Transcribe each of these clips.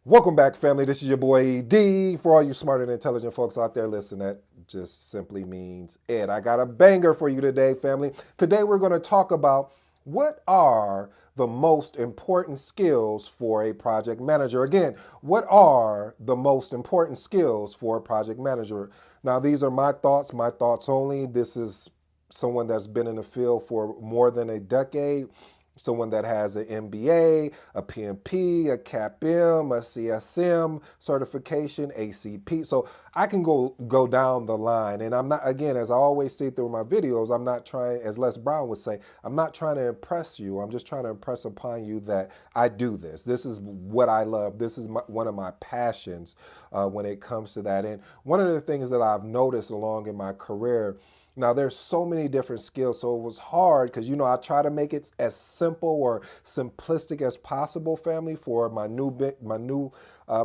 Welcome back, family. This is your boy D. For all you smart and intelligent folks out there, listen, that just simply means Ed. I got a banger for you today, family. Today we're going to talk about what are the most important skills for a project manager. Again, what are the most important skills for a project manager? Now, these are my thoughts only. This is someone that's been in the field for more than a decade, someone that has an MBA, a PMP, a CAPM, a CSM certification, ACP. So I can go down the line. And I'm not, again, as I always say through my videos, I'm not trying, as Les Brown would say, I'm not trying to impress you. I'm just trying to impress upon you that I do this. This is what I love. This is one of my passions when it comes to that. And one of the things that I've noticed along in my career, now there's so many different skills, so it was hard because I try to make it as simple or simplistic as possible, family, for my new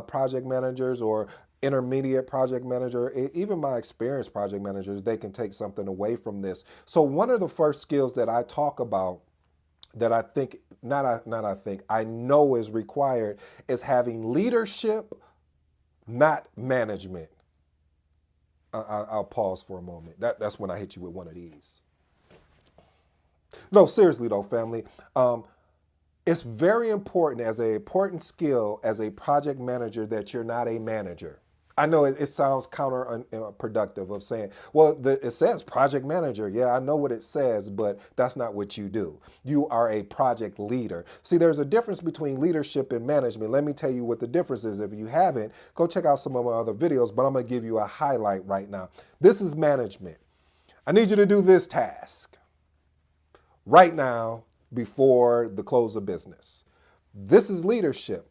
project managers or intermediate project manager, even my experienced project managers. They can take something away from this. So one of the first skills that I talk about that I think I know is required is having leadership, not management. I'll pause for a moment. That's when I hit you with one of these. No, seriously though, family. It's very important as an important skill as a project manager that you're not a manager. I know it sounds counterproductive of saying, well, it says project manager. Yeah, I know what it says, but that's not what you do. You are a project leader. See, there's a difference between leadership and management. Let me tell you what the difference is. If you haven't, go check out some of my other videos, but I'm going to give you a highlight right now. This is management. I need you to do this task right now before the close of business. This is leadership.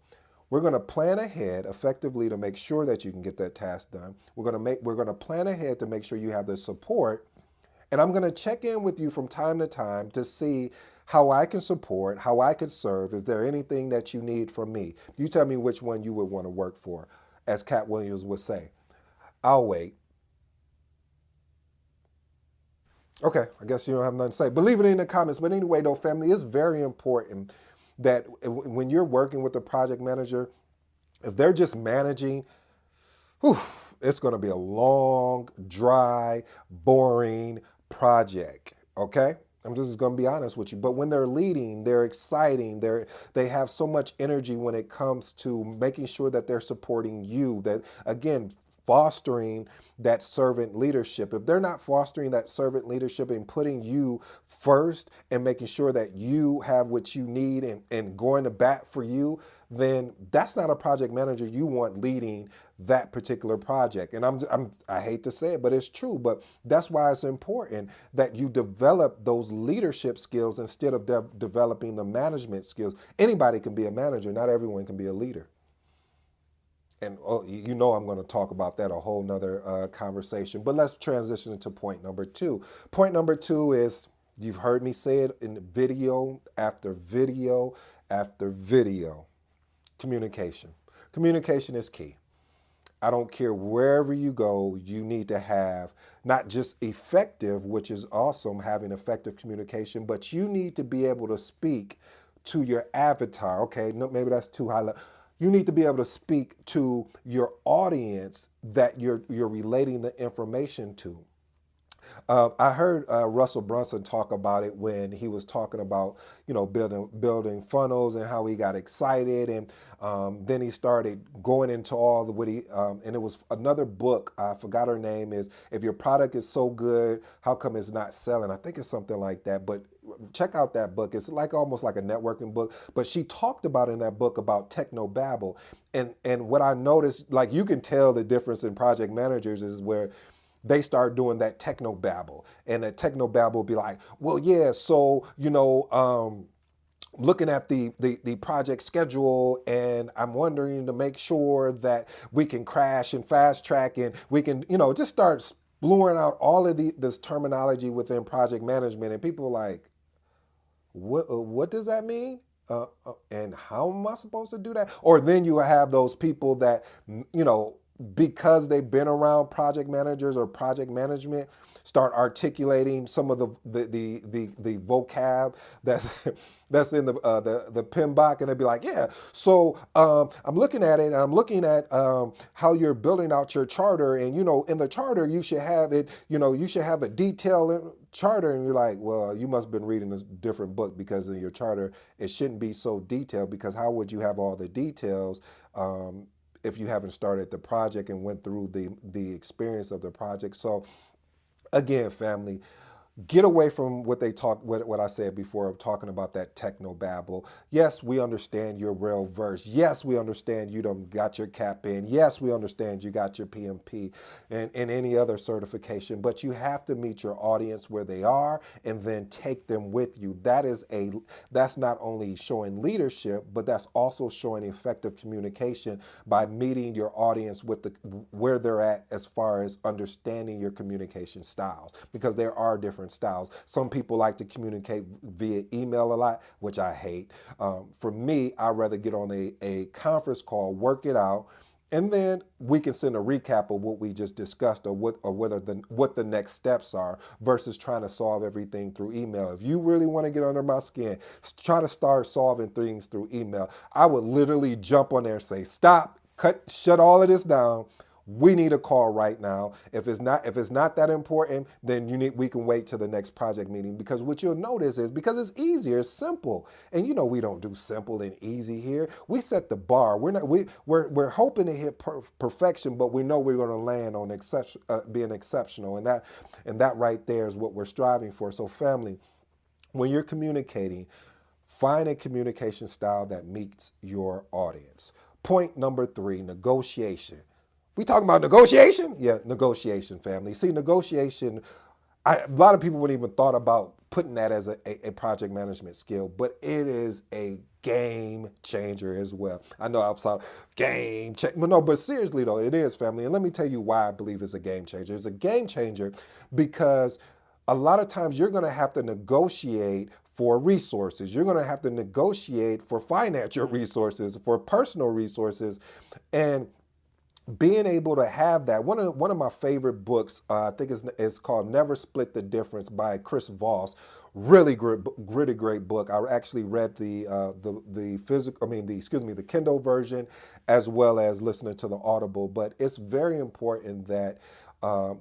We're going to plan ahead effectively to make sure that you can get that task done. We're going to plan ahead to make sure you have the support. And I'm going to check in with you from time to time to see how I can support, how I can serve. Is there anything that you need from me? You tell me which one you would want to work for, as Cat Williams would say. I'll wait. Okay, I guess you don't have nothing to say. But leave it in the comments. But anyway, though, family, it's very important that when you're working with a project manager, if they're just managing, whew, it's going to be a long, dry, boring project. Okay? I'm just going to be honest with you. But when they're leading, they're exciting. They have so much energy when it comes to making sure that they're supporting you. That, again, fostering that servant leadership. If they're not fostering that servant leadership and putting you first and making sure that you have what you need and going to bat for you, then that's not a project manager you want leading that particular project. And I hate to say it, but it's true. But that's why it's important that you develop those leadership skills instead of developing the management skills. Anybody can be a manager. Not everyone can be a leader. And I'm going to talk about that a whole nother conversation. But let's transition into point number two. Point number two is, you've heard me say it in video after video after video. Communication. Communication is key. I don't care wherever you go, you need to have not just effective, which is awesome, having effective communication, but you need to be able to speak to your avatar. Okay, no, maybe that's too high level. You need to be able to speak to your audience that you're relating the information to. I heard Russell Brunson talk about it when he was talking about, building funnels and how he got excited, and then he started going into all the and it was another book. I forgot her name. Is If Your Product Is So Good, How Come It's Not Selling? I think it's something like that. But check out that book. It's like almost like a networking book. But she talked about in that book about techno babble, and what I noticed, like, you can tell the difference in project managers is where they start doing that techno babble, and that techno babble will be like, well, yeah, so looking at the project schedule, and I'm wondering to make sure that we can crash and fast track, and we can just start blowing out all of this terminology within project management, and people are like, what does that mean? And how am I supposed to do that? Or then you have those people that because they've been around project managers or project management, start articulating some of the vocab that's that's in the PMBOK, and they'd be like, yeah. So I'm looking at it, and I'm looking at how you're building out your charter, and in the charter you should have it. You should have a detailed charter, and you're like, well, you must have been reading a different book, because in your charter it shouldn't be so detailed, because how would you have all the details if you haven't started the project and went through the experience of the project? So again, family, get away from what I said before of talking about that techno babble. Yes, we understand you're well versed. Yes, we understand you done got your CAP in. Yes, we understand you got your PMP and any other certification, but you have to meet your audience where they are and then take them with you. That's not only showing leadership, but that's also showing effective communication by meeting your audience with where they're at as far as understanding your communication styles, because there are different styles. Some people like to communicate via email a lot, which I hate. For me, I'd rather get on a conference call, work it out, and then we can send a recap of what we just discussed, or what the next steps are, versus trying to solve everything through email. If you really want to get under my skin, try to start solving things through email. I would literally jump on there and say, stop, shut all of this down. We need a call right now. If it's not that important, then we can wait till the next project meeting, because what you'll notice is, because it's easier, it's simple. And we don't do simple and easy here. We set the bar. We're hoping to hit perfection, but we know we're going to land on being exceptional, and that right there is what we're striving for. So family, when you're communicating, find a communication style that meets your audience. Point number 3, negotiation. We talking about negotiation? Yeah, negotiation, family. See, negotiation, a lot of people wouldn't even thought about putting that as a project management skill, but it is a game changer as well. I know I'm sorry, game changer. But no, but seriously though, it is, family. And let me tell you why I believe it's a game changer. It's a game changer because a lot of times you're going to have to negotiate for resources. You're going to have to negotiate for financial resources, for personal resources, and being able to have that. One of my favorite books, I think it's called Never Split the Difference by Chris Voss. Really great book. I actually read the Kindle version, as well as listening to the Audible. But it's very important that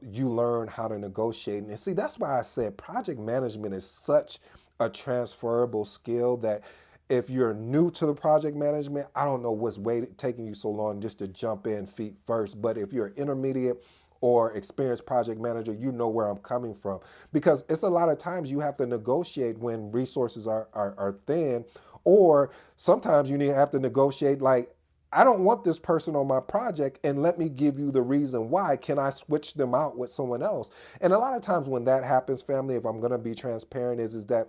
you learn how to negotiate. And see, that's why I said project management is such a transferable skill that if you're new to the project management, I don't know what's taking you so long just to jump in feet first. But if you're an intermediate or experienced project manager, you know where I'm coming from. Because it's a lot of times you have to negotiate when resources are thin, or sometimes you have to negotiate like, I don't want this person on my project, and let me give you the reason why. Can I switch them out with someone else? And a lot of times when that happens, family, if I'm going to be transparent, is that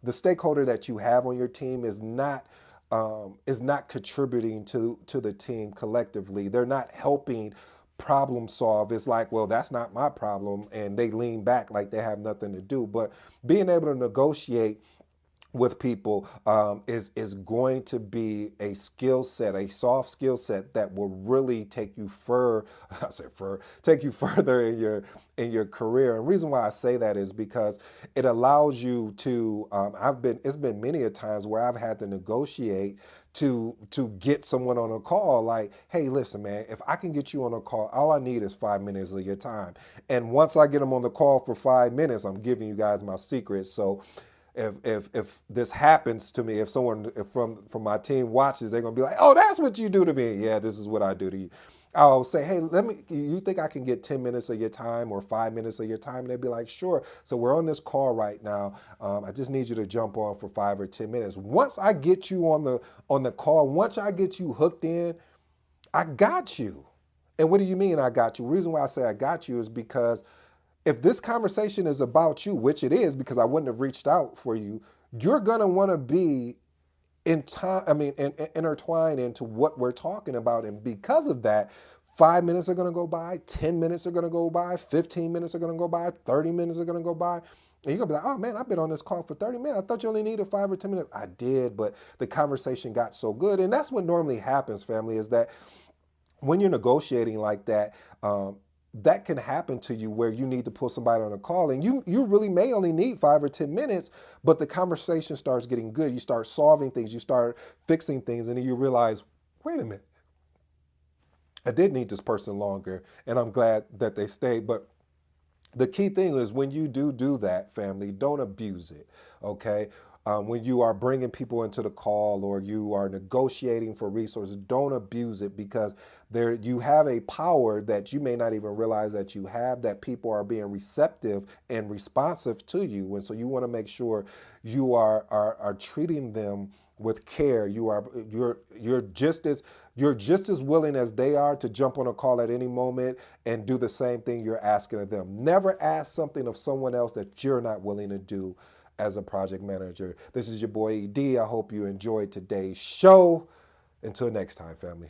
the stakeholder that you have on your team is not contributing to the team collectively. They're not helping problem solve. It's like, well, that's not my problem, and they lean back like they have nothing to do. But being able to negotiate with people is going to be a skill set, a soft skill set that will really take you take you further in your career. And the reason why I say that is because it allows you to. It's been many a times where I've had to negotiate to get someone on a call. Like, hey, listen, man, if I can get you on a call, all I need is 5 minutes of your time. And once I get them on the call for 5 minutes, I'm giving you guys my secrets. So if this happens to me, if someone from my team watches, they're gonna be like, oh, that's what you do to me. Yeah, this is what I do to you. I'll say, hey, you think I can get 10 minutes of your time or 5 minutes of your time? And they'd be like, sure. So we're on this call right now. I just need you to jump on for 5 or 10 minutes. Once I get you on the call, once I get you hooked in, I got you. And what do you mean I got you? The reason why I say I got you is because if this conversation is about you, which it is, because I wouldn't have reached out for you, you're gonna want to be intertwined into what we're talking about. And because of that, 5 minutes are gonna go by, 10 minutes are gonna go by, 15 minutes are gonna go by, 30 minutes are gonna go by. And you're gonna be like, oh man, I've been on this call for 30 minutes. I thought you only needed 5 or 10 minutes. I did, but the conversation got so good. And that's what normally happens, family, is that when you're negotiating like that, that can happen to you where you need to pull somebody on a call and you really may only need 5 or 10 minutes, but the conversation starts getting good. You start solving things, you start fixing things, and then you realize, wait a minute, I did need this person longer, and I'm glad that they stayed. But the key thing is when you do that, family, don't abuse it, okay? When you are bringing people into the call or you are negotiating for resources, don't abuse it, because there you have a power that you may not even realize that you have, that people are being receptive and responsive to you. And so you want to make sure you are treating them with care. You're just as willing as they are to jump on a call at any moment and do the same thing you're asking of them. Never ask something of someone else that you're not willing to do as a project manager. This is your boy ED. I hope you enjoyed today's show. Until next time, family.